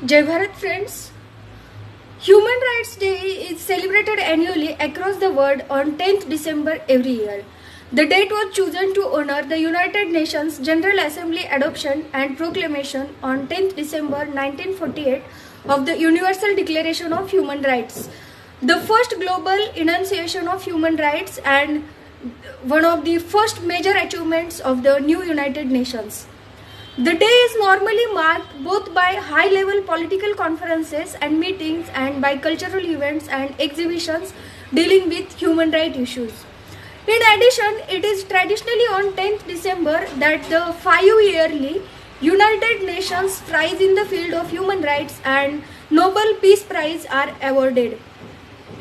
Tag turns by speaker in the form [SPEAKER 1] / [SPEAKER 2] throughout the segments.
[SPEAKER 1] Jai Bharat friends, Human Rights Day is celebrated annually across the world on 10th December every year. The date was chosen to honor the United Nations General Assembly adoption and proclamation on 10th December 1948 of the Universal Declaration of Human Rights, the first global enunciation of human rights and one of the first major achievements of the new United Nations. The day is normally marked both by high-level political conferences and meetings and by cultural events and exhibitions dealing with human rights issues. In addition, it is traditionally on 10th December that the 5-yearly United Nations Prize in the field of human rights and Nobel Peace Prize are awarded.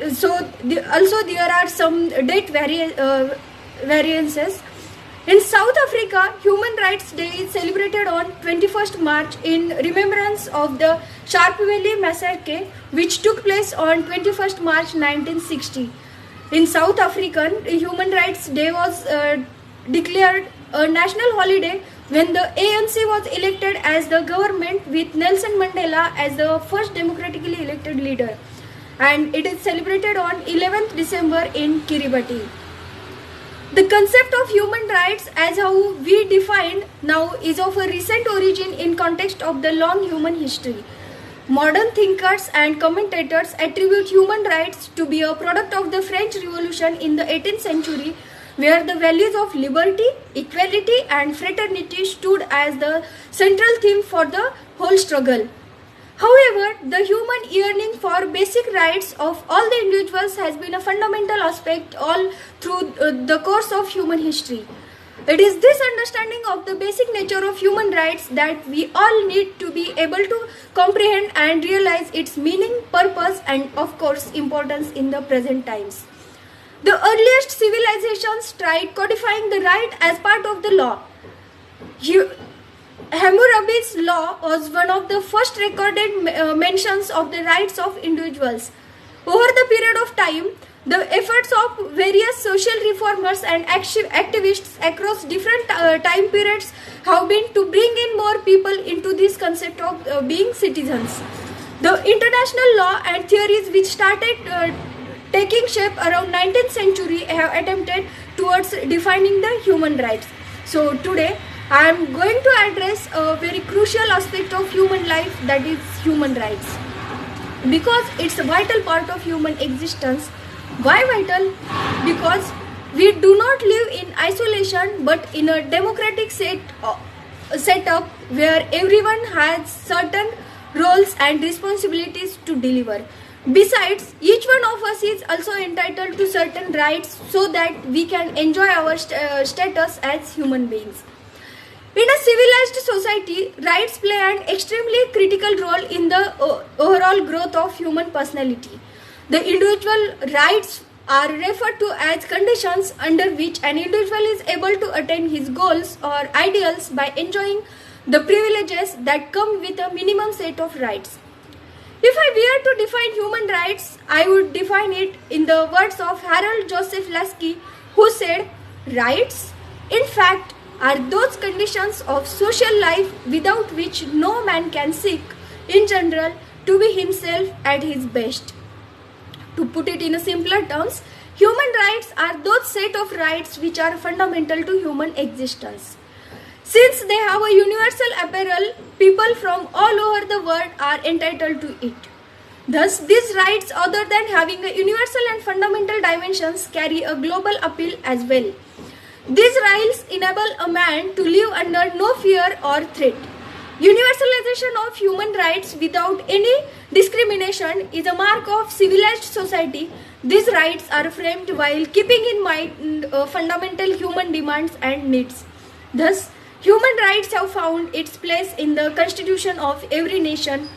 [SPEAKER 1] Also there are some date variances. In South Africa, Human Rights Day is celebrated on 21st March in remembrance of the Sharpeville massacre, which took place on 21st March 1960. In South African, Human Rights Day was declared a national holiday when the ANC was elected as the government with Nelson Mandela as the first democratically elected leader. And it is celebrated on 11th December in Kiribati. The concept of human rights as how we define now is of a recent origin in context of the long human history. Modern thinkers and commentators attribute human rights to be a product of the French Revolution in the 18th century, where the values of liberty, equality and fraternity stood as the central theme for the whole struggle. However, the human yearning for basic rights of all the individuals has been a fundamental aspect all through the course of human history. It is this understanding of the basic nature of human rights that we all need to be able to comprehend and realize its meaning, purpose and of course importance in the present times. The earliest civilizations tried codifying the right as part of the law. Hammurabi's law was one of the first recorded mentions of the rights of individuals. Over the period of time, the efforts of various social reformers and activists across different time periods have been to bring in more people into this concept of being citizens. The international law and theories which started taking shape around 19th century have attempted towards defining the human rights. So today, I am going to address a very crucial aspect of human life, that is human rights. Because it's a vital part of human existence. Why vital? Because we do not live in isolation but in a democratic setup where everyone has certain roles and responsibilities to deliver. Besides, each one of us is also entitled to certain rights so that we can enjoy our status as human beings. In a civilized society, rights play an extremely critical role in the overall growth of human personality. The individual rights are referred to as conditions under which an individual is able to attain his goals or ideals by enjoying the privileges that come with a minimum set of rights. If I were to define human rights, I would define it in the words of Harold Joseph Lasky, who said, "Rights, in fact, are those conditions of social life without which no man can seek, in general, to be himself at his best." To put it in a simpler terms, human rights are those set of rights which are fundamental to human existence. Since they have a universal apparel, people from all over the world are entitled to it. Thus, these rights, other than having a universal and fundamental dimensions, carry a global appeal as well. These rights enable a man to live under no fear or threat. Universalization of human rights without any discrimination is a mark of civilized society. These rights are framed while keeping in mind fundamental human demands and needs. Thus, human rights have found its place in the constitution of every nation,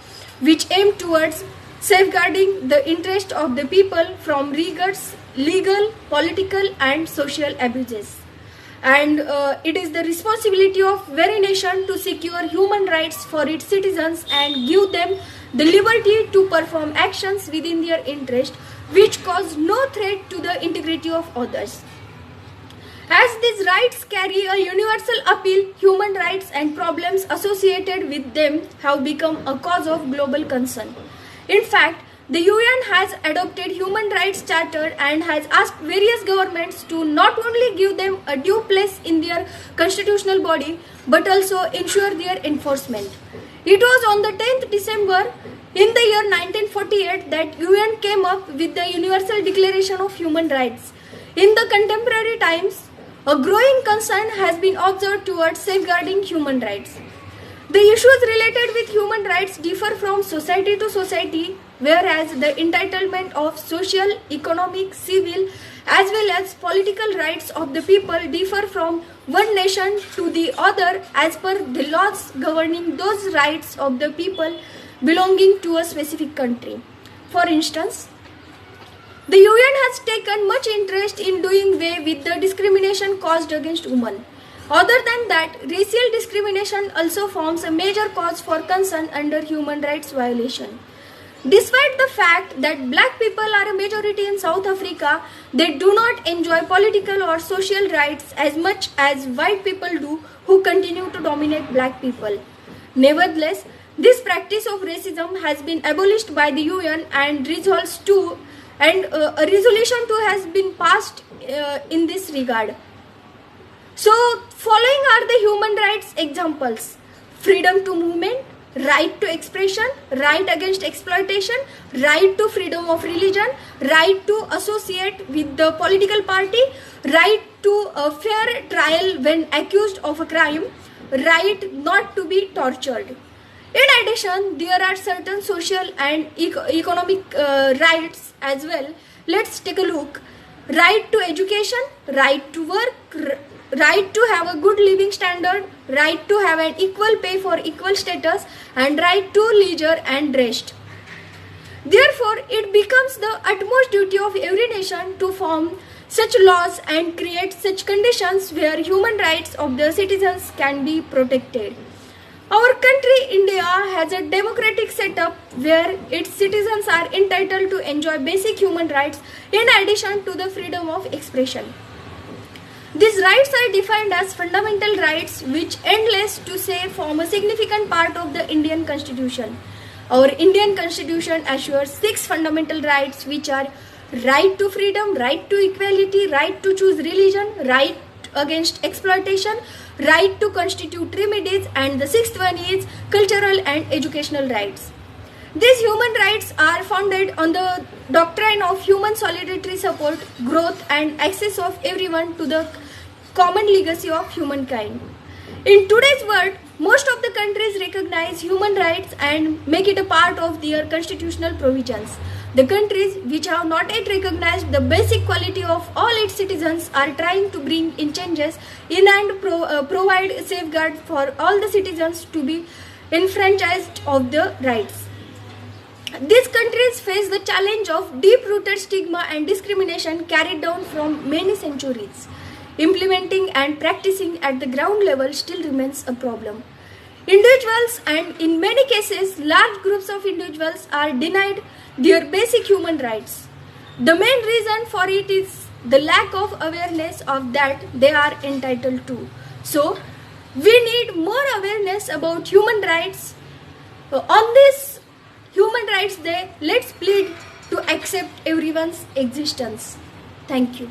[SPEAKER 1] which aim towards safeguarding the interest of the people from rigorous legal, political and social abuses. And it is the responsibility of very nation to secure human rights for its citizens and give them the liberty to perform actions within their interest which cause no threat to the integrity of others. As these rights carry a universal appeal, human rights and problems associated with them have become a cause of global concern. In fact, the UN has adopted Human Rights Charter and has asked various governments to not only give them a due place in their constitutional body but also ensure their enforcement. It was on the 10th December in the year 1948 that UN came up with the Universal Declaration of Human Rights. In the contemporary times, a growing concern has been observed towards safeguarding human rights. The issues related with human rights differ from society to society, whereas the entitlement of social, economic, civil, as well as political rights of the people differ from one nation to the other as per the laws governing those rights of the people belonging to a specific country. For instance, the UN has taken much interest in doing away with the discrimination caused against women. Other than that, racial discrimination also forms a major cause for concern under human rights violation. Despite the fact that black people are a majority in South Africa, they do not enjoy political or social rights as much as white people do who continue to dominate black people. Nevertheless, this practice of racism has been abolished by the UN and a resolution too has been passed in this regard. So, following are the human rights examples: freedom to movement, right to expression, right against exploitation, right to freedom of religion, right to associate with the political party, right to a fair trial when accused of a crime, right not to be tortured. In addition, there are certain social and economic rights as well. Let's take a look. Right to education, right to work, right to have a good living standard, right to have an equal pay for equal status, and right to leisure and rest. Therefore, it becomes the utmost duty of every nation to form such laws and create such conditions where human rights of the citizens can be protected. Our country, India, has a democratic setup where its citizens are entitled to enjoy basic human rights in addition to the freedom of expression. These rights are defined as fundamental rights which, endless to say, form a significant part of the Indian Constitution. Our Indian Constitution assures 6 fundamental rights which are right to freedom, right to equality, right to choose religion, right against exploitation, right to constitute remedies, and the 6th one is cultural and educational rights. These human rights are founded on the doctrine of human solidarity, support, growth and access of everyone to the common legacy of humankind. In today's world, most of the countries recognize human rights and make it a part of their constitutional provisions. The countries which have not yet recognized the basic quality of all its citizens are trying to bring in changes in and provide safeguard for all the citizens to be enfranchised of the rights. These countries face the challenge of deep-rooted stigma and discrimination carried down from many centuries. Implementing and practicing at the ground level still remains a problem. Individuals and in many cases large groups of individuals are denied their basic human rights. The main reason for it is the lack of awareness of that they are entitled to. So, we need more awareness about human rights. On this Human Rights Day, let's plead to accept everyone's existence. Thank you.